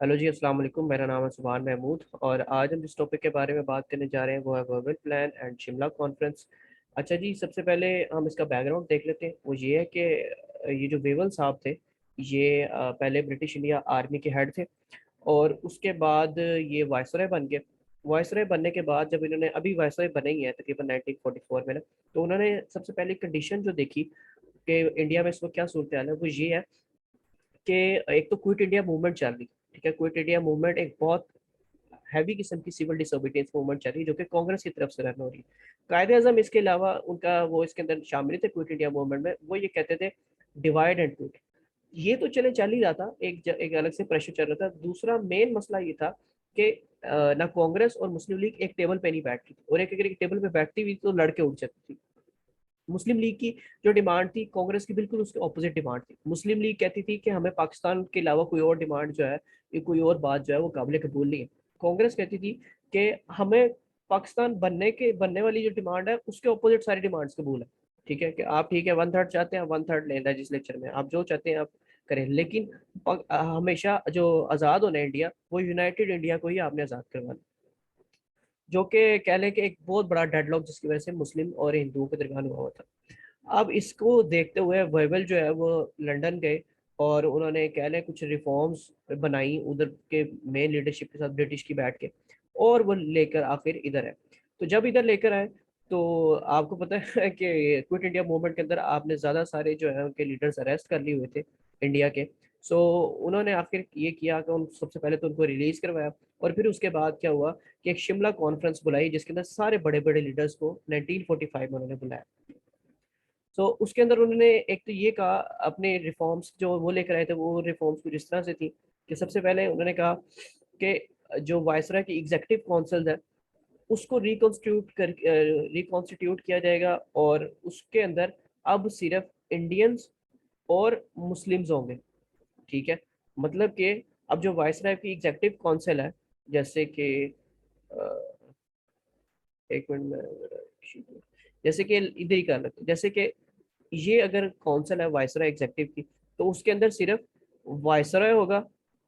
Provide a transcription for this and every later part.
Hello जी, अस्सलाम वालेकुम। मेरा नाम है सुभान महमूद और आज हम जिस टॉपिक के बारे में बात करने जा रहे हैं वो है verbal plan and Shimla conference. अच्छा जी, सबसे पहले हम इसका बैकग्राउंड देख लेते हैं। वो ये है कि ये जो वेवल साहब थे, ये पहले ब्रिटिश इंडिया आर्मी के हेड थे और उसके बाद ये वायसराय बन गए। वायसराय बनने के बाद जब इन्होंने अभी वायसराय बने ही है तकरीबन 1944 में ना, तो उन्होंने सबसे पहले कंडीशन जो देखी कि इंडिया में इस वक्त क्या सूरत हाल है, वो ये है कि एक तो क्विट इंडिया मूवमेंट चल रही। ठीक है, क्विट इंडिया मूवमेंट एक बहुत हैवी किस्म की सिविल डिसोबीडियंस मूवमेंट चल रही है जो कि कांग्रेस की तरफ से रन हो रही है। कायदे आजम इसके अलावा उनका वो इसके अंदर शामिल थे क्विट इंडिया मूवमेंट में। वो ये कहते थे डिवाइड एंड क्विट। ये तो चले चल ही रहा था, एक अलग से प्रेशर चल रहा था। दूसरा मेन मसला ये था कि ना कांग्रेस और मुस्लिम लीग एक टेबल पे नहीं बैठती थी, और एक अगर एक टेबल पे बैठती हुई तो लड़के उठ जाती थी। मुस्लिम लीग की जो डिमांड थी कांग्रेस की बिल्कुल उसके ऑपोजिट डिमांड थी। मुस्लिम लीग कहती थी कि हमें पाकिस्तान के अलावा कोई और डिमांड जो है, ये कोई और बात जो है वो काबिल कबूल नहीं है। कांग्रेस कहती थी कि हमें पाकिस्तान बनने वाली जो डिमांड है उसके ऑपोजिट सारी डिमांड्स कबूल है। ठीक है कि आप ठीक है 1/3 चाहते हैं, 1/3 लें लेजिस्लेचर में, आप जो चाहते हैं आप करें, लेकिन हमेशा जो आज़ाद होना है इंडिया, वो यूनाइटेड इंडिया को ही आपने आज़ाद करवाना। जो कि कह लें कि एक बहुत बड़ा डेडलॉक जिसकी वजह से मुस्लिम और हिंदुओं के दरमियान हुआ हुआ था। अब इसको देखते हुए वेबल जो है वो लंदन गए और उन्होंने कह लें कुछ रिफॉर्म्स बनाई उधर के मेन लीडरशिप के साथ ब्रिटिश की बैठ के, और वो लेकर आखिर इधर है। तो जब इधर लेकर आए तो आपको पता है कि क्विट इंडिया मूवमेंट के अंदर आपने ज़्यादा सारे जो है उनके लीडर्स अरेस्ट कर लिए हुए थे इंडिया के। सो उन्होंने आखिर ये किया कि उन सबसे पहले तो उनको रिलीज करवाया, और फिर उसके बाद क्या हुआ कि एक शिमला कॉन्फ्रेंस बुलाई जिसके अंदर सारे बड़े बड़े लीडर्स को 1945 में उन्होंने बुलाया। तो उसके अंदर उन्होंने एक तो ये कहा, अपने रिफॉर्म्स जो वो लेकर आए थे वो रिफॉर्म्स कुछ इस तरह से थी कि सबसे पहले उन्होंने कहा कि जो वायसराय की एग्जीक्यूटिव काउंसिल है उसको रिकॉन्स्टिट्यूट किया जाएगा, और उसके अंदर अब सिर्फ इंडियंस और मुस्लिम्स होंगे। ठीक है, मतलब कि अब जो वायसराय की एग्जीक्यूटिव काउंसिल है, जैसे कि एक मिनट में, जैसे कि इधर ही कर लेते हैं। जैसे कि ये अगर काउंसिल है वायसराय एग्जीक्यूटिव की, तो उसके अंदर सिर्फ वायसराय होगा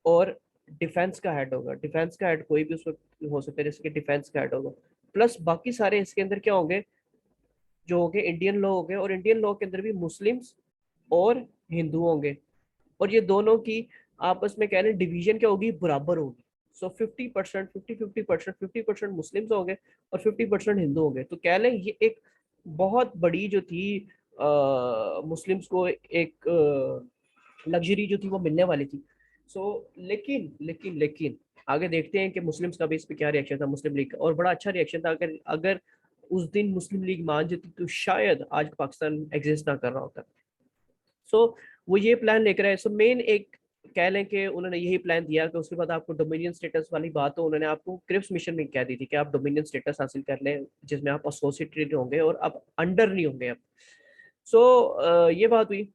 और डिफेंस का हेड होगा। डिफेंस का हेड कोई भी उसमें हो सकता है, जैसे कि डिफेंस का हेड होगा, प्लस बाकी सारे इसके अंदर क्या होंगे, जो होंगे इंडियन लॉ होंगे, और इंडियन लॉ के अंदर भी मुस्लिम्स और हिंदू होंगे। और ये दोनों की आपस में कह लें डिवीजन क्या होगी, बराबर होगी। सो 50%, 50-50%, 50% मुस्लिम्स होंगे और 50% हिंदू होंगे। तो कह लें ये एक बहुत बड़ी जो थी मुस्लिम्स को एक लग्जरी जो थी वो मिलने वाली थी। सो लेकिन आगे देखते हैं कि मुस्लिम्स का भी इस पे क्या रिएक्शन था, मुस्लिम लीग का। और बड़ा अच्छा रिएक्शन था। अगर अगर उस दिन मुस्लिम लीग मान जाती तो शायद आज पाकिस्तान एग्जिस्ट ना कर रहा होता। सो वो ये प्लान लेकर आए। सो मेन एक कह लें कि उन्होंने यही प्लान दिया कि उसके बाद आपको डोमिनियन स्टेटस वाली बात, तो उन्होंने आपको क्रिप्स मिशन में कह दी थी कि आप डोमिनियन स्टेटस हासिल कर लें जिसमें आप एसोसिएटेड होंगे और आप अंडर नहीं होंगे अब। सो ये बात हुई।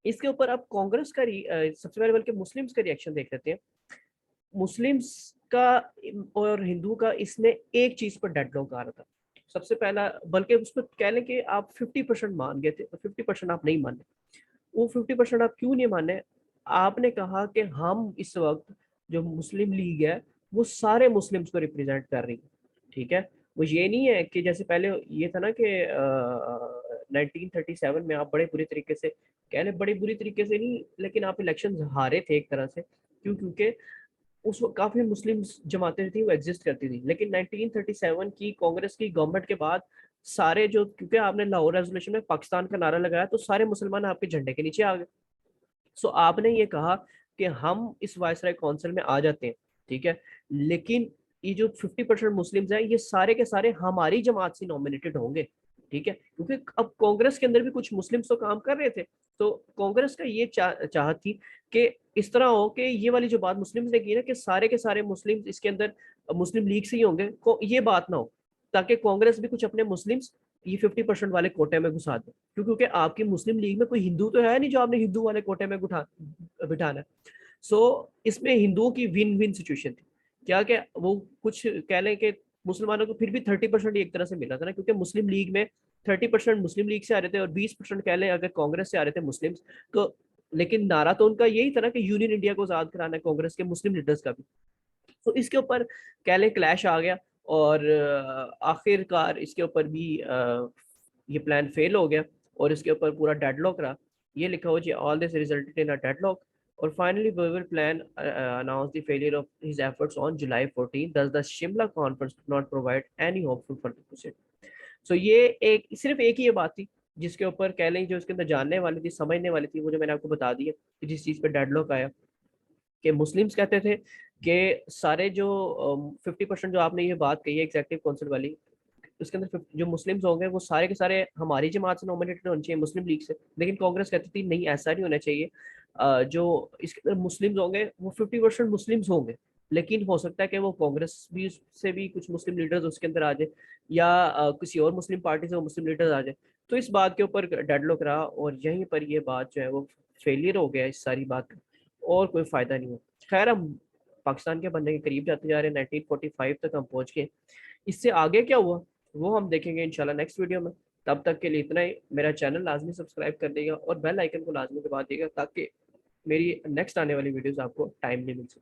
इसके ऊपर अब कांग्रेस का सबसे पहले बल्कि मुस्लिम्स का रिएक्शन देख लेते हैं। मुस्लिम्स का और हिंदू का इसमें एक चीज पर डेडलॉक आ रहा था सबसे पहला, बल्कि उसमें कह लें कि आप 50% मान गए थे और 50% आप नहीं माने। वो 50% आप क्यों नहीं माने? आपने कहा कि हम इस वक्त जो मुस्लिम लीग है वो सारे मुस्लिम्स को रिप्रेजेंट कर रही है। ठीक है, वो ये नहीं है कि जैसे पहले ये था ना कि 1937 में आप बड़े बुरी तरीके से, कह लें बड़े बुरी तरीके से नहीं, लेकिन आप इलेक्शन हारे थे एक तरह से। क्यों? क्योंकि उस वक्त काफी मुस्लिम जमातें थी वो एग्जिस्ट करती थी, लेकिन 1937 की कांग्रेस की गवर्नमेंट के बाद सारे जो, क्योंकि आपने लाहौर रेजोल्यूशन में पाकिस्तान का नारा लगाया तो सारे मुसलमान आपके झंडे के नीचे आ गए। सो आपने ये कहा कि हम इस वायसराय काउंसिल में आ जाते हैं। ठीक है, लेकिन ये जो 50% मुस्लिम्स हैं ये सारे के सारे हमारी जमात से नॉमिनेटेड होंगे। ठीक है, क्योंकि अब कांग्रेस के अंदर भी कुछ मुस्लिम्स तो काम कर रहे थे। तो कांग्रेस का ये चाहत थी कि इस तरह हो कि ये वाली जो बात मुस्लिम्स ने की ना कि सारे के सारे मुस्लिम्स इसके अंदर मुस्लिम लीग से ही होंगे, ये बात ना हो, ताकि कांग्रेस भी कुछ अपने मुस्लिम्स ये 50% वाले कोटे में घुसा दे। क्योंकि आपकी मुस्लिम लीग में कोई हिंदू तो है नहीं जो आपने हिंदू वाले कोटे में बिठाना है। सो इसमें हिंदुओं की विन विन सिचुएशन थी। क्या क्या वो कुछ कह लें कि मुसलमानों को फिर भी 30% एक तरह से मिला था ना, क्योंकि मुस्लिम लीग में 30% मुस्लिम लीग से आ रहे थे और 20% कह लें अगर कांग्रेस से आ रहे थे मुस्लिम्स। तो लेकिन नारा तो उनका यही था ना कि यूनियन इंडिया को आज़ाद कराना है, कांग्रेस के मुस्लिम लीडर्स का भी। तो इसके ऊपर कह लें क्लैश आ गया, और आखिरकार इसके ऊपर भी ये प्लान फेल हो गया, और इसके ऊपर पूरा डेडलॉक रहा। ये लिखा हो जी, all this resulted in a deadlock, और finally Wavell plan announced the failure of his efforts on July 14. Thus, the Shimla conference could not provide any hopeful further proceed. So ये एक सिर्फ एक ही ये बात थी जिसके ऊपर कह लें जो इसके अंदर जानने वाली थी, समझने वाली थी, वो जो मैंने आपको बता दिया कि जिस चीज़ पे डेडलॉक आया, कि मुस्लिम्स कहते थे कि सारे जो 50% जो आपने ये बात कही है एग्जेक्टिव काउंसिल वाली, उसके अंदर जो मुस्लिम्स होंगे वो सारे के सारे हमारी जमात से नॉमिनेटेड होने चाहिए, मुस्लिम लीग से। लेकिन कांग्रेस कहती थी नहीं, ऐसा नहीं होना चाहिए। जो इसके अंदर मुस्लिम्स होंगे वो 50% मुस्लिम्स होंगे, लेकिन हो सकता है कि वो कांग्रेस भी से भी कुछ मुस्लिम लीडर्स उसके अंदर आ जाए, या किसी और मुस्लिम पार्टी से वो मुस्लिम लीडर्स आ जाए। तो इस बात के ऊपर डेडलॉक रहा, और यहीं पर ये बात जो है वो फेलियर हो गया इस सारी बात का, और कोई फ़ायदा नहीं हुआ। खैर, हम पाकिस्तान के बनने के करीब जाते जा रहे हैं, 1945 तक हम पहुँच गए। इससे आगे क्या हुआ वो हम देखेंगे इंशाल्लाह नेक्स्ट वीडियो में। तब तक के लिए इतना ही। मेरा चैनल लाजमी सब्सक्राइब कर देगा और बेल आइकन को लाजमी दबा देगा, ताकि मेरी नेक्स्ट आने वाली वीडियोस आपको टाइमली मिल सके।